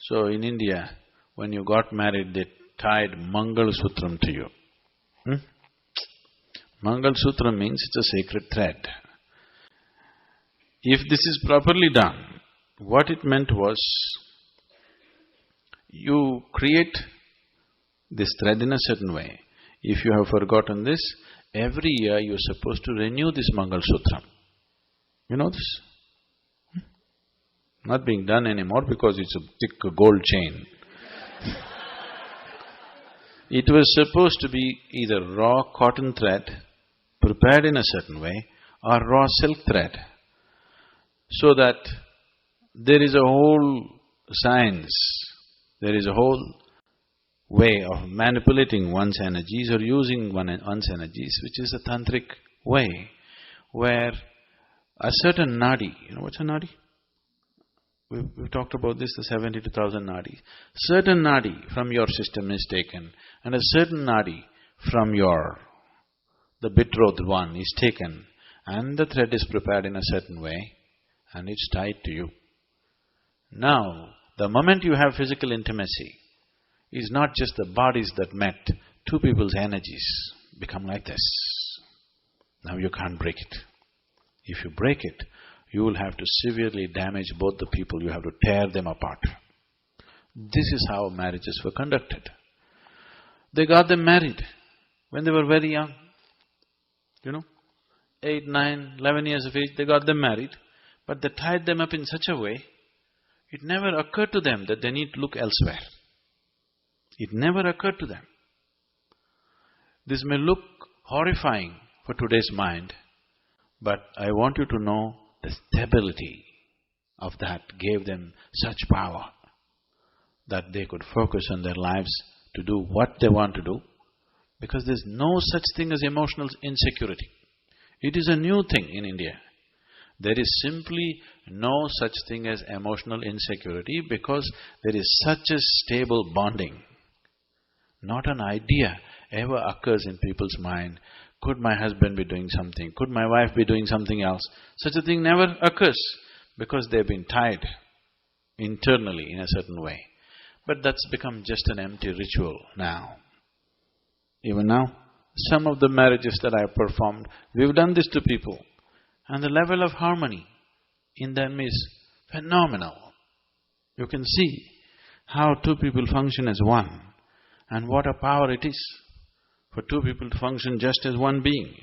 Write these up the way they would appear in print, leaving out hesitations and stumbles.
So in India, when you got married, they tied Mangalsutra to you. Mangalsutra means it's a sacred thread. If this is properly done, what it meant was, you create this thread in a certain way. If you have forgotten this, every year you're supposed to renew this Mangalsutra. You know this? Not being done anymore because it's a thick gold chain. It was supposed to be either raw cotton thread, prepared in a certain way, or raw silk thread, so that there is a whole science, there is a whole way of manipulating one's energies or using one's energies, which is a tantric way, where a certain nadi, you know what's a nadi? We've talked about this, the 72,000 nadis. Certain nadi from your system is taken, and a certain nadi from the betrothed one is taken, and the thread is prepared in a certain way, and it's tied to you. Now, the moment you have physical intimacy, it's not just the bodies that met, two people's energies become like this. Now you can't break it. If you break it, you will have to severely damage both the people, you have to tear them apart. This is how marriages were conducted. They got them married when they were very young, 8, 9, 11 years of age, they got them married, but they tied them up in such a way, it never occurred to them that they need to look elsewhere. It never occurred to them. This may look horrifying for today's mind, but I want you to know the stability of that gave them such power that they could focus on their lives to do what they want to do, because there's no such thing as emotional insecurity. It is a new thing in India. There is simply no such thing as emotional insecurity because there is such a stable bonding. Not an idea ever occurs in people's mind, could my husband be doing something, could my wife be doing something else? Such a thing never occurs because they've been tied internally in a certain way. But that's become just an empty ritual now. Even now, some of the marriages that I've performed, we've done this to people, and the level of harmony in them is phenomenal. You can see how two people function as one, and what a power it is for two people to function just as one being,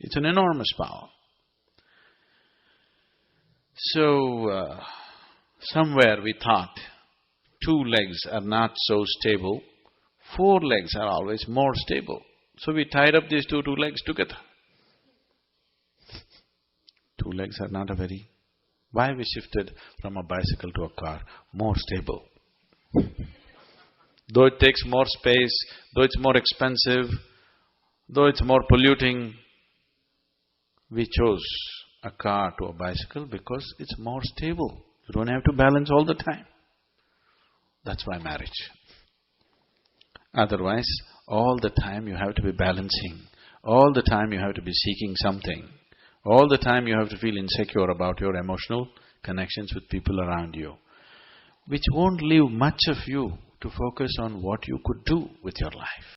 It's an enormous power. So, somewhere we thought 2 legs are not so stable, 4 legs are always more stable. So we tied up these two legs together. 2 legs are not a very… Why we shifted from a bicycle to a car? More stable. Though it takes more space, though it's more expensive, though it's more polluting, we chose a car to a bicycle because it's more stable. You don't have to balance all the time. That's why marriage. Otherwise, all the time you have to be balancing, all the time you have to be seeking something, all the time you have to feel insecure about your emotional connections with people around you, which won't leave much of you to focus on what you could do with your life.